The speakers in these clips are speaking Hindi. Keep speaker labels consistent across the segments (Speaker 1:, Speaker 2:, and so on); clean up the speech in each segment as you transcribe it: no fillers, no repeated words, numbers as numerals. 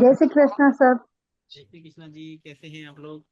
Speaker 1: जय श्री कृष्णा सर।
Speaker 2: जय श्री कृष्णा जी, कैसे हैं आप लोग?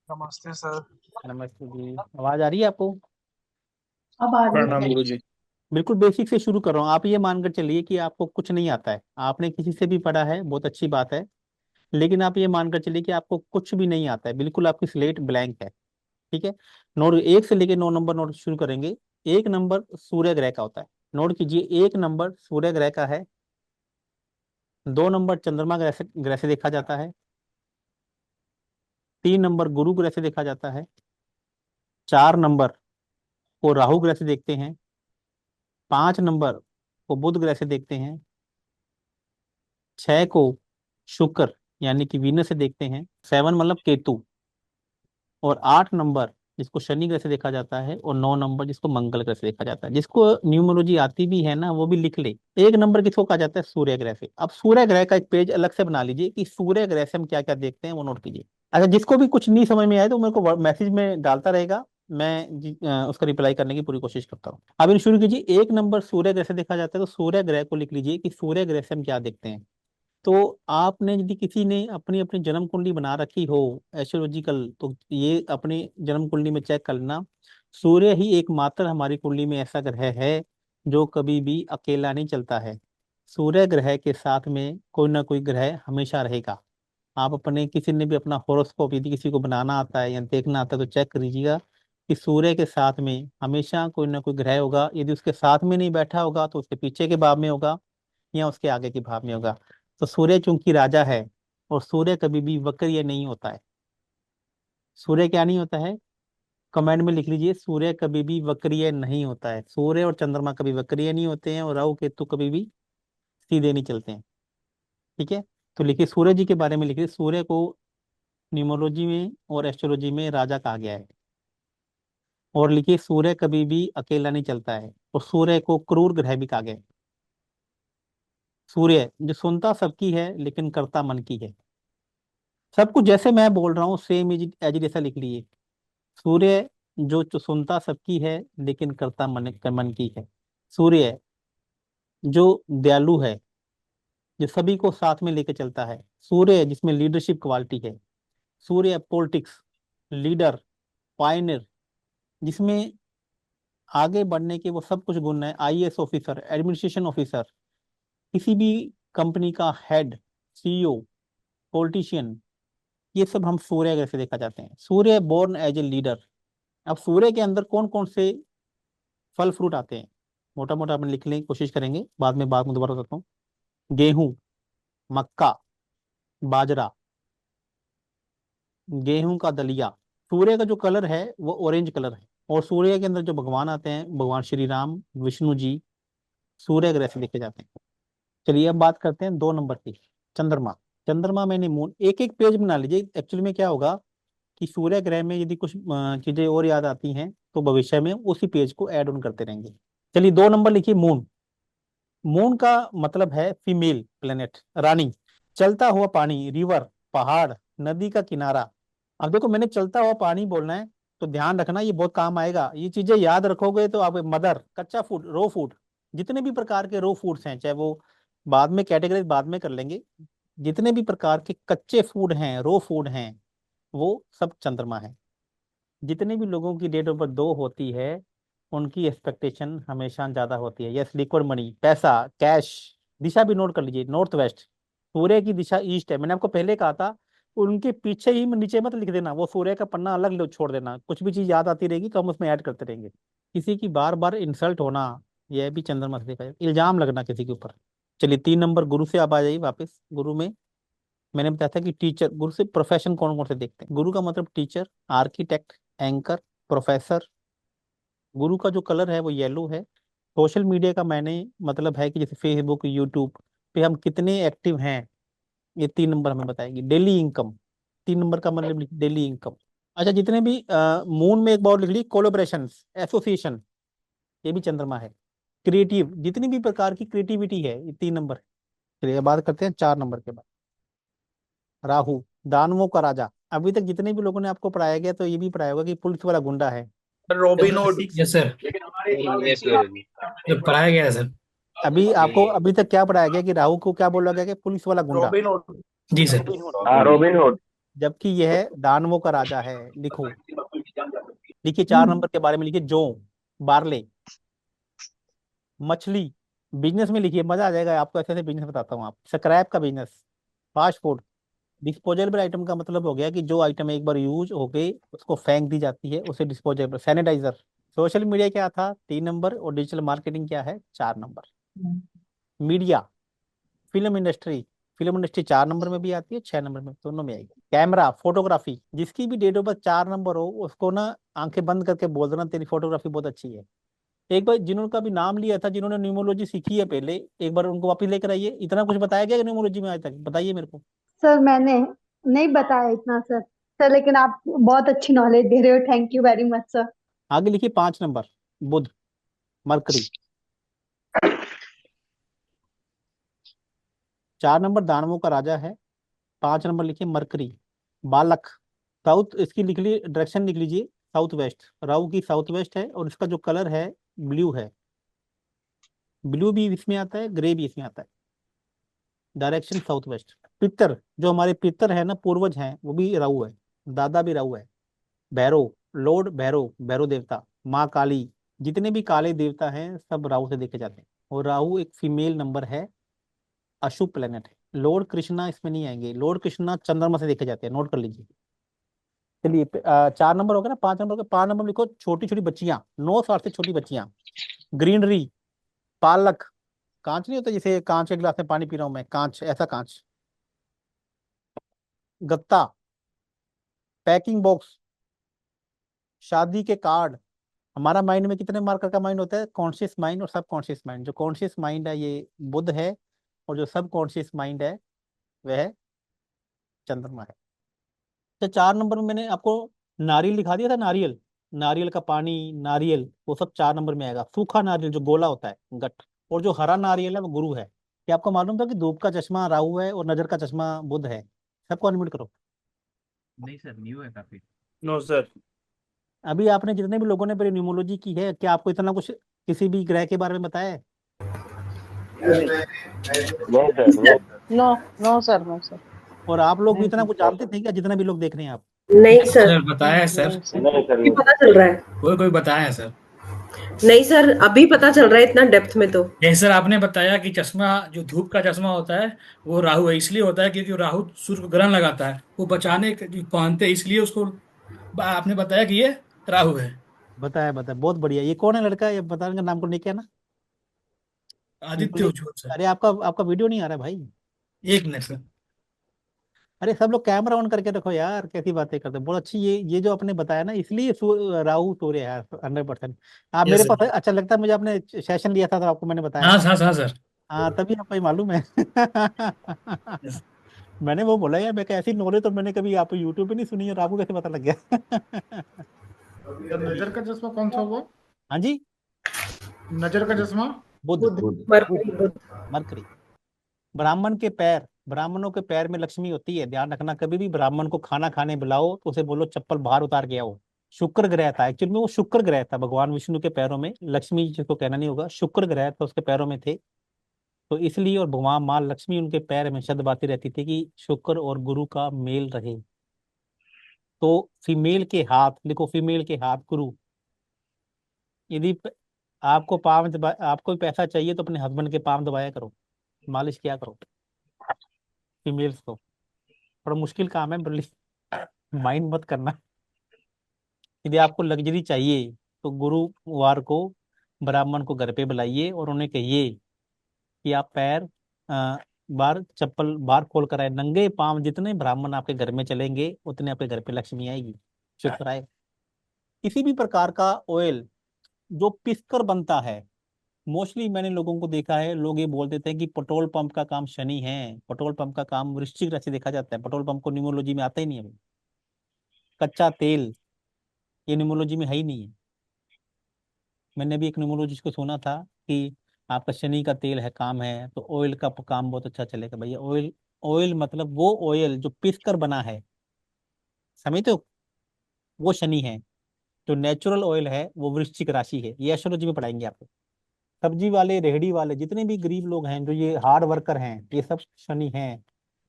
Speaker 3: नमस्ते सर।
Speaker 2: नमस्ते जी। आवाज आ रही है आपको?
Speaker 1: अब आ रही
Speaker 3: प्रणाम
Speaker 1: है।
Speaker 3: गुरु जी।
Speaker 2: बिल्कुल बेसिक से शुरू कर रहा हूँ। आप ये मानकर चलिए कि आपको कुछ नहीं आता है। आपने किसी से भी पढ़ा है, बहुत अच्छी बात है। लेकिन आप ये मानकर चलिए कि आपको कुछ भी नहीं आता है, बिल्कुल आपकी स्लेट ब्लैंक है। ठीक है। नोट 1 से लेके 9 नंबर नोट शुरू करेंगे। 1 नंबर सूर्य ग्रह का होता है। नोट कीजिए, 1 नंबर सूर्य ग्रह का है। 2 नंबर चंद्रमा ग्रह से देखा जाता है। 3 नंबर गुरु ग्रह से देखा जाता है। 4 नंबर को राहु ग्रह से देखते हैं। 5 नंबर को बुध ग्रह से देखते हैं। 6 को शुक्र यानी कि वीनस से देखते हैं। 7 मतलब केतु। और 8 नंबर जिसको शनि ग्रह से देखा जाता है। और 9 नंबर जिसको मंगल ग्रह से देखा जाता है। जिसको न्यूमरोलॉजी आती भी है ना, वो भी लिख ले। 1 नंबर किसको कहा जाता है? सूर्य ग्रह से। अब सूर्य ग्रह का एक पेज अलग से बना लीजिए कि सूर्य ग्रह से हम क्या क्या देखते हैं, वो नोट कीजिए। अच्छा, जिसको भी कुछ नहीं समझ में आए तो मेरे को मैसेज में डालता रहेगा। उसका रिप्लाई करने की पूरी कोशिश करता हूँ। अब इन शुरू कीजिए। 1 नंबर सूर्य ग्रह से देखा जाता है, तो सूर्य ग्रह को लिख लीजिए कि सूर्य ग्रह से हम क्या देखते हैं। तो आपने यदि किसी ने अपनी अपनी जन्म कुंडली बना रखी हो एस्ट्रोलॉजिकल, तो ये अपनी जन्म कुंडली में चेक कर लेना। सूर्य ही एकमात्र हमारी कुंडली में ऐसा ग्रह है जो कभी भी अकेला नहीं चलता है। सूर्य ग्रह के साथ में कोई ना कोई ग्रह हमेशा रहेगा। आप अपने किसी ने भी अपना हॉरोस्कोप यदि किसी को बनाना आता है या देखना आता है तो चेक कर लीजिएगा कि सूर्य के साथ में हमेशा कोई ना कोई ग्रह होगा। यदि उसके साथ में नहीं बैठा होगा तो उसके पीछे के भाव में होगा या उसके आगे के भाव में होगा। तो सूर्य चूंकि राजा है, और सूर्य कभी भी वक्रीय नहीं होता है। सूर्य क्या नहीं होता है? कमेंट में लिख लीजिए, सूर्य कभी भी वक्रीय नहीं होता है। सूर्य और चंद्रमा कभी वक्रीय नहीं होते हैं, और राहु केतु कभी भी सीधे नहीं चलते हैं। ठीक है। तो लिखिए, सूर्य जी के बारे में लिखिए। सूर्य को न्यूमरोलॉजी में और एस्ट्रोलॉजी में राजा कहा गया है। और लिखिए, सूर्य कभी भी अकेला नहीं चलता है, और सूर्य को क्रूर ग्रह भी कहा गया है। सूर्य जो सुनता सबकी है लेकिन करता मन की है। सब कुछ जैसे मैं बोल रहा हूँ सेम एज एज जैसा लिख लीजिए। सूर्य जो सुनता सबकी है लेकिन करता मन की है। सूर्य जो दयालु है, जो सभी को साथ में लेके चलता है। सूर्य जिसमें लीडरशिप क्वालिटी है। सूर्य पॉलिटिक्स, लीडर, पायनियर, जिसमें आगे बढ़ने के वो सब कुछ गुण है। आईएएस ऑफिसर, एडमिनिस्ट्रेशन ऑफिसर, किसी भी कंपनी का हेड, सीईओ, पॉलिटिशियन, ये सब हम सूर्य ग्रह से देखा जाते हैं। सूर्य बोर्न एज ए लीडर। अब सूर्य के अंदर कौन कौन से फल फ्रूट आते हैं, मोटा मोटा अपन लिखने की कोशिश करेंगे, बाद में दोबारा बताता हूँ। गेहूं, मक्का, बाजरा, गेहूं का दलिया। सूर्य का जो कलर है वो ऑरेंज कलर है। और सूर्य के अंदर जो भगवान आते हैं, भगवान श्री राम, विष्णु जी, सूर्य ग्रह से देखे जाते हैं। चलिए अब बात करते हैं 2 नंबर की, चंद्रमा। चंद्रमा मैंने मून, एक एक पेज बना लीजिए। एक्चुअली में क्या होगा कि सूर्य ग्रह में यदि कुछ चीजें और याद आती हैं तो भविष्य में उसी पेज को ऐड ऑन करते रहेंगे। चलिए 2 नंबर लिखिए, मून। मून का मतलब है फीमेल प्लेनेट, रानी। चलता हुआ पानी, रिवर, पहाड़, नदी का किनारा। अब देखो, मैंने चलता हुआ पानी बोलना है, तो ध्यान रखना, ये बहुत काम आएगा। ये चीजें याद रखोगे तो आप मदर, कच्चा फूड, रो फूड, जितने भी प्रकार के रो फूड्स हैं, चाहे वो बाद में कैटेगरी बाद में कर लेंगे। जितने भी प्रकार के कच्चे फूड हैं, रो फूड हैं, वो सब चंद्रमा है। जितने भी लोगों की डेट ऑफ बर्थ 2 होती है, उनकी एक्सपेक्टेशन हमेशा ज्यादा होती है। यस, लिक्विड मनी, पैसा, कैश। दिशा भी नोट कर लीजिए, नॉर्थ वेस्ट। सूर्य की दिशा ईस्ट है, मैंने आपको पहले कहा था। उनके पीछे ही नीचे मत लिख देना, वो सूर्य का पन्ना अलग छोड़ देना। कुछ भी चीज याद आती रहेगी तो हम उसमें ऐड करते रहेंगे। किसी की बार बार इंसल्ट होना, यह भी चंद्रमा से देखा जाए। इल्जाम लगना किसी के ऊपर। चलिए 3 नंबर गुरु से आप आ जाइए वापस। गुरु में मैंने बताया था कि टीचर, गुरु से प्रोफेशन कौन कौन से देखते हैं। गुरु का मतलब टीचर, आर्किटेक्ट, एंकर, प्रोफेसर। गुरु का जो कलर है वो येलो है। सोशल मीडिया का मैंने मतलब है कि जैसे फेसबुक, यूट्यूब पे हम कितने एक्टिव हैं, ये 3 नंबर हमें बताएगी। डेली इनकम, 3 नंबर का मतलब डेली इनकम। अच्छा, जितने भी मून में एक बार लिख ली, कोलोबरेशन, एसोसिएशन, ये भी चंद्रमा है। क्रिएटिव, जितनी भी प्रकार की क्रिएटिविटी है, ये 3 नंबर है। चलिए बात करते हैं 4 नंबर के बाद। राहु, दानवों का राजा। अभी तक जितने भी लोगों ने आपको पढ़ाया गया तो ये भी पढ़ाया होगा कि पुलिस वाला गुंडा है।
Speaker 3: Robin hood.
Speaker 4: Yes sir.
Speaker 5: Yes गुरु जी।
Speaker 4: जो पढ़ाया गया है सर।
Speaker 2: अभी आपको अभी तक क्या पढ़ाया गया कि राहु को क्या बोला गया कि पुलिस वाला गुंडा,
Speaker 3: रॉबिन हुड।
Speaker 4: जी सर।
Speaker 5: हाँ रॉबिन हुड।
Speaker 2: जबकि यह दानवों का राजा है। लिखो, लिखिए 4 नंबर के बारे में लिखिए। जौ, बार्ले, मछली, बिजनेस में लिखिए, मजा आ जाएगा आपको। ऐसे ऐसे बिजनेस बताता हूँ आप। स्क्रैप का business, fast food. Disposable item का मतलब हो गया कि जो आइटम एक बार यूज हो गई उसको फेंक दी जाती है, उसे डिस्पोजेबल। सैनिटाइजर। सोशल मीडिया क्या था, 3 नंबर, और डिजिटल मार्केटिंग क्या है, 4 number. Media, film industry. Film industry 4 number में भी आती है, 6 नंबर में, दोनों में आएगी। कैमरा, फोटोग्राफी, जिसकी भी डेट ऑफ बर्थ 4 नंबर हो उसको ना आंखें बंद करके बोल देना तेरी फोटोग्राफी बहुत अच्छी है। एक बार जिन्होंने का भी नाम लिया था, जिन्होंने न्यूमरोलॉजी सीखी है पहले, एक बार उनको वापस लेकर आइए। इतना कुछ बताया गया न्यूमरोलॉजी में आज तक, बताइए मेरे को।
Speaker 1: सर मैंने नहीं बताया इतना सर। सर लेकिन आप बहुत अच्छी नॉलेज दे रहे हो, thank you very much sir.
Speaker 2: आगे लिखिए 5 नंबर, बुध, मरकरी। 4 नंबर दानवों का राजा है। 5 नंबर लिखिए मरकरी, बालक। साउथ, इसकी लिख ली, डायरेक्शन लिख लीजिए, साउथ वेस्ट। राहु की साउथ वेस्ट है, और इसका जो कलर है ब्लू है। ब्लू भी इसमें आता है, ग्रे भी इसमें आता है। Direction south west. पितर, जो हमारे पितर है ना, पूर्वज हैं, वो भी राहु है। दादा भी राहु है। भैरव, लॉर्ड भैरव, भैरव देवता। माँ काली, जितने भी काले देवता हैं सब राहु से देखे जाते हैं। और राहु एक फीमेल नंबर है, अशुभ प्लेनेट है। लॉर्ड कृष्णा इसमें नहीं आएंगे, लॉर्ड कृष्णा चंद्रमा से देखे जाते हैं, नोट कर लीजिए। चलिए 4 नंबर हो गया ना। 5 नंबर के 5 नंबर लिखो, छोटी छोटी बच्चियां, 9 साल से छोटी बच्चियां। ग्रीनरी, पालक, कांच नहीं होता जैसे कांच के गिलास में पानी पी रहा हूं मैं, कांच, ऐसा कांच। गत्ता, पैकिंग बॉक्स, शादी के कार्ड। हमारा माइंड में कितने मार्कर का माइंड होता है, कॉन्शियस माइंड और सब कॉन्शियस माइंड। जो कॉन्शियस माइंड है ये बुध है, और जो सब कॉन्शियस माइंड है वह चंद्रमा है। तो 4 नंबर में मैंने आपको नारियल दिखा दिया था, नारियल, नारियल का पानी, नारियल, वो सब 4 नंबर में आएगा। सूखा नारियल जो गोला होता है, गट। और जो हरा नारियल है वो गुरु है। क्या आपको मालूम था कि धूप का चश्मा राहु है और नजर का चश्मा बुध है? सबको अनम्यूट करो।
Speaker 4: नहीं सर, न्यू है काफी।
Speaker 3: No sir.
Speaker 2: अभी आपने जितने भी लोगों ने मेरी न्यूमोलॉजी की है, क्या आपको इतना कुछ किसी भी ग्रह के बारे में बताया है?
Speaker 5: नहीं सर, नहीं।
Speaker 6: No no sir, no sir.
Speaker 2: और आप लोग भी
Speaker 6: नहीं
Speaker 2: इतना
Speaker 6: सर।
Speaker 2: कुछ जानते थे क्या, जितना भी लोग देख रहे हैं आप?
Speaker 7: नहीं सर।
Speaker 4: सर बताया है सर,
Speaker 6: नहीं सर।
Speaker 5: नहीं सर,
Speaker 7: अभी
Speaker 5: नहीं।
Speaker 7: पता चल रहा है।
Speaker 4: कोई कोई बताया है सर।
Speaker 7: नहीं सर, अभी पता चल रहा है इतना डेप्थ में तो।
Speaker 4: जैसे सर आपने बताया कि चश्मा, जो धूप का चश्मा होता है वो राहु है, इसलिए होता है क्योंकि राहु सूर्य को ग्रहण लगाता है, वो बचाने जो पहनते हैं, इसलिए उसको आपने बताया कि ये राहु है।
Speaker 2: बताया, बताया, बहुत बढ़िया। ये कौन है लड़का, ये बताने का नाम को नहीं किया ना?
Speaker 4: आदित्य
Speaker 2: बोलिए।
Speaker 4: उज्ज्वल सर।
Speaker 2: अरे आपका आपका वीडियो नहीं आ रहा भाई।
Speaker 4: एक मिनट सर।
Speaker 2: अरे सब लोग कैमरा ऑन करके रखो यार, कैसी बातें करते हो। बहुत अच्छी, ये जो आपने बताया ना, इसलिए राहु सूर्य है 100%। आप
Speaker 4: यस
Speaker 2: मेरे
Speaker 4: सर।
Speaker 2: पास अच्छा लगता है मुझे, आपने सेशन लिया था तो आपको मैंने बताया
Speaker 4: हाँ
Speaker 2: था।
Speaker 4: हाँ हाँ सर।
Speaker 2: हाँ तभी आपको ये मालूम है।
Speaker 4: Yes।
Speaker 2: मैंने वो बोला यार, मैं ऐसी नॉलेज तो मैंने कभी आप यूट्यूब पे नहीं सुनी, और आपको कैसे पता लग गया?
Speaker 3: सर नजर का चश्मा कौन सा हुआ?
Speaker 2: हाँ जी,
Speaker 3: नजर का चश्मा।
Speaker 2: बुध,
Speaker 7: मरकरी बुध।
Speaker 2: मरकरी। ब्राह्मण के पैर, ब्राह्मणों के पैर में लक्ष्मी होती है, ध्यान रखना। कभी भी ब्राह्मण को खाना खाने बुलाओ तो उसे बोलो चप्पल बाहर उतार के आओ। शुक्र ग्रह था एक्चुअली में, वो शुक्र ग्रह था। भगवान विष्णु के पैरों में, लक्ष्मी जिसको कहना नहीं होगा, शुक्र ग्रह था उसके पैरों में थे। तो इसलिए, और भगवान माँ लक्ष्मी उनके पैर में शब्द रहती थी कि शुक्र और गुरु का मेल रहे। तो फीमेल के हाथ, लिखो फीमेल के हाथ गुरु। यदि आपको आपको पैसा चाहिए तो अपने हस्बैंड के पाँव दबाया करो, मालिश किया करो फीमेल्स को। थोड़ा मुश्किल काम है, बल्कि माइंड मत करना। यदि आपको लग्जरी चाहिए तो गुरुवार को ब्राह्मण को घर पे बुलाइए और उन्हें कहिए कि आप पैर बाहर, चप्पल बाहर खोल कर आए, नंगे पांव। जितने ब्राह्मण आपके घर में चलेंगे उतने आपके घर पे लक्ष्मी आएगी, शुक्र आए। किसी भी प्रकार का ऑयल जो पिसकर बनता है, मोस्टली मैंने लोगों को देखा है, लोग ये बोल देते हैं कि पेट्रोल पंप का काम शनि है, पेट्रोल पंप का काम वृश्चिक राशि देखा जाता है। पेट्रोल पंप को न्यूमरोलॉजी में आता ही नहीं है। कच्चा तेल, ये न्यूमरोलॉजी में है ही नहीं है। मैंने भी एक न्यूमरोलॉजिस्ट को सुना था कि आपका शनि का तेल है, काम है, तो ऑयल का काम बहुत अच्छा चलेगा। भैया ऑयल, ऑयल मतलब वो ऑयल जो पिस कर बना है, समझते हो, वो शनि है। जो नेचुरल ऑयल है वो वृश्चिक राशि है। ये एस्ट्रोलॉजी में पढ़ाएंगे आपको, सब्जी वाले, रेहड़ी वाले, जितने भी गरीब लोग हैं, जो ये हार्ड वर्कर हैं, ये सब शनि हैं।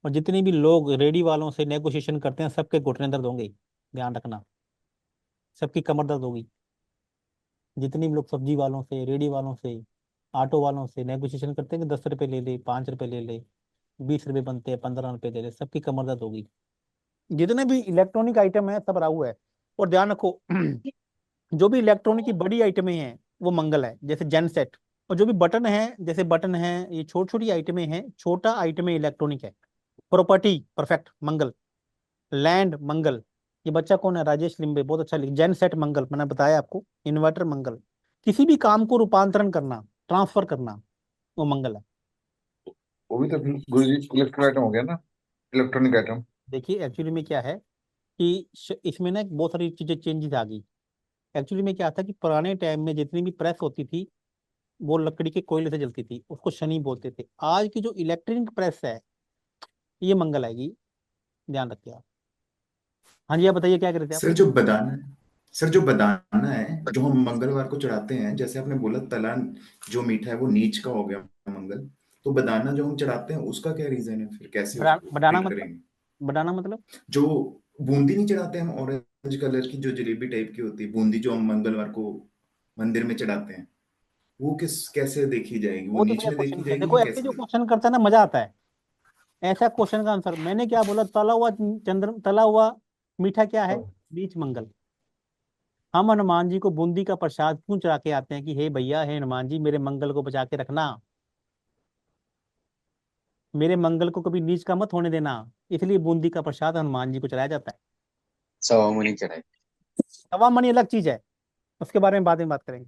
Speaker 2: और जितने भी लोग रेहड़ी वालों से नेगोशिएशन करते हैं, सबके घुटने दर्द होंगे, ध्यान रखना। सबकी कमर दर्द होगी। जितने भी लोग सब्जी वालों से, रेहड़ी वालों से, ऑटो वालों से नेगोशिएशन करते हैं कि 10 रुपए ले ले, 5 रुपए ले ले, 20 रुपए बनते हैं, 15 रुपए ले ले, सबकी कमर दर्द होगी। जितने भी इलेक्ट्रॉनिक आइटम है सब राहु है। और ध्यान रखो जो भी इलेक्ट्रॉनिक की बड़ी आइटमें हैं वो मंगल है, जैसे जेन सेट। और जो भी बटन है, जैसे बटन है, ये छोटी छोटी आइटमें हैं, छोटा आइटमें इलेक्ट्रॉनिक है। प्रॉपर्टी परफेक्ट मंगल। लैंड मंगल। ये बच्चा कौन है? राजेश लिम्बे, बहुत अच्छा लिख। जेन सेट मंगल, मैंने बताया आपको। इन्वर्टर मंगल। किसी भी काम को रूपांतरण करना, ट्रांसफर करना, वो मंगल है।
Speaker 8: वो भी तो गुरुजी इलेक्ट्रॉनिक आइटम हो गया ना, इलेक्ट्रॉनिक आइटम।
Speaker 2: देखिए एक्चुअली में क्या है कि इसमें ना बहुत सारी चीजें चेंजेस आ गई। एक्चुअली में क्या था कि पुराने टाइम में जितनी भी प्रेस होती थी वो लकड़ी के कोयले से जलती थी, उसको शनि बोलते थे। आज की जो इलेक्ट्रिक प्रेस है ये मंगल आएगी, ध्यान रखिए आप। हाँ जी, आप बताइए क्या कर रहे थे आप?
Speaker 9: सर जो बदाना है जो हम मंगलवार को चढ़ाते हैं, जैसे आपने बोला तला जो मीठा है वो नीच का हो गया मंगल, तो बदाना जो हम चढ़ाते हैं उसका क्या रीजन है, फिर कैसे उसको
Speaker 2: बनाना
Speaker 9: ट्रीट
Speaker 2: मतलब,
Speaker 9: करेंगे?
Speaker 2: बनाना मतलब
Speaker 9: जो बूंदी नहीं चढ़ाते हम, ऑरेंज कलर की जो जलेबी टाइप की होती है बूंदी, जो हम मंगलवार को मंदिर में चढ़ाते हैं, वो कैसे देखी जाएगी? वो
Speaker 2: वो तो
Speaker 9: नीच
Speaker 2: भैया
Speaker 9: में
Speaker 2: क्वेश्चन
Speaker 9: देखी
Speaker 2: है।
Speaker 9: जाएगी
Speaker 2: देखो
Speaker 9: या
Speaker 2: ऐसे
Speaker 9: कैसे
Speaker 2: जो
Speaker 9: देखी?
Speaker 2: क्वेश्चन करता है ना, मजा आता है। ऐसा क्वेश्चन का आंसर मैंने क्या बोला, तला हुआ मीठा क्या है? बीच मंगल। हम हनुमान जी को बूंदी का प्रसाद क्यों चढ़ा के आते हैं कि हे भैया, हे हनुमान जी, मेरे मंगल को बचा के रखना, मेरे मंगल को कभी नीच का मत होने देना। इसलिए बूंदी का प्रसाद हनुमान जी को चढ़ाया जाता है।
Speaker 5: सवा मनी चढ़ाई।
Speaker 2: तवा मणि अलग चीज है, उसके बारे में बाद में बात करेंगे।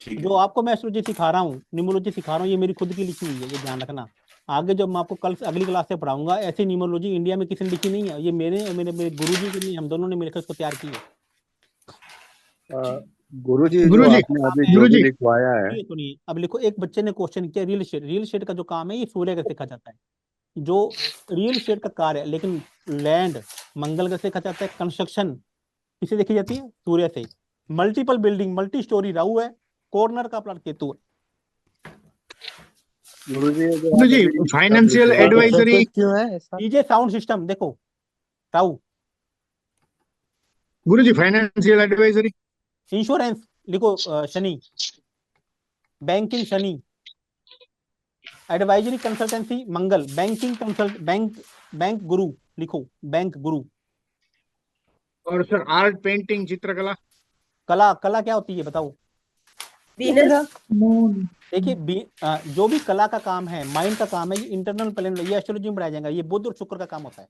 Speaker 9: ठीक है।
Speaker 2: जो आपको मैं एस्ट्रोलॉजी सिखा रहा हूँ, न्यूमरोलॉजी सिखा रहा हूँ, ये मेरी खुद की लिखी हुई है, ये ध्यान रखना। आगे जब मैं आपको कल अगली क्लास से पढ़ाऊंगा, ऐसी न्यूमरोलॉजी इंडिया में किसी ने लिखी नहीं है। ये मेरे और मेरे गुरु जी के लिए, हम दोनों ने मिलकर इसको तैयार की है।
Speaker 5: गुरुजी जो
Speaker 3: गुरुजी
Speaker 5: आपने अभी जो भी
Speaker 3: गुरुजी
Speaker 5: लिखवाया है,
Speaker 2: सुनिए सुनिए, अब लिखो। एक बच्चे ने क्वेश्चन किया, रियल एस्टेट। रियल एस्टेट का जो काम है ये सूर्य का सीखा जाता है। जो रियल एस्टेट का कार्य है, लेकिन लैंड मंगल का सीखा जाता है। कंस्ट्रक्शन किसे देखी जाती है? सूर्य से। Multiple building, multi storey Rahu है। कॉर्नर का प्लाट केतु है।
Speaker 5: गुरुजी जो आप
Speaker 3: गुरुजी
Speaker 5: अभी
Speaker 3: फाइनेंशियल
Speaker 5: लिखवा रहे हैं,
Speaker 3: एडवाइजरी
Speaker 5: क्यों है ऐसा?
Speaker 2: डीजे साउंड सिस्टम देखो, राहु।
Speaker 3: गुरुजी फाइनेंशियल एडवाइजरी
Speaker 2: इंश्योरेंस लिखो, Shani. Banking Shani. Advisory consultancy Mangal. Banking consult bank Guru लिखो, बैंक गुरु।
Speaker 3: और सर आर्ट पेंटिंग चित्रकला
Speaker 2: कला, कला क्या होती है बताओ?
Speaker 7: वीनस।
Speaker 2: देखिए जो भी कला का काम है, माइंड का काम है, ये इंटरनल प्लेन, ये एस्ट्रोलॉजी में पढ़ाया जाएगा। ये बुध और शुक्र का काम होता है।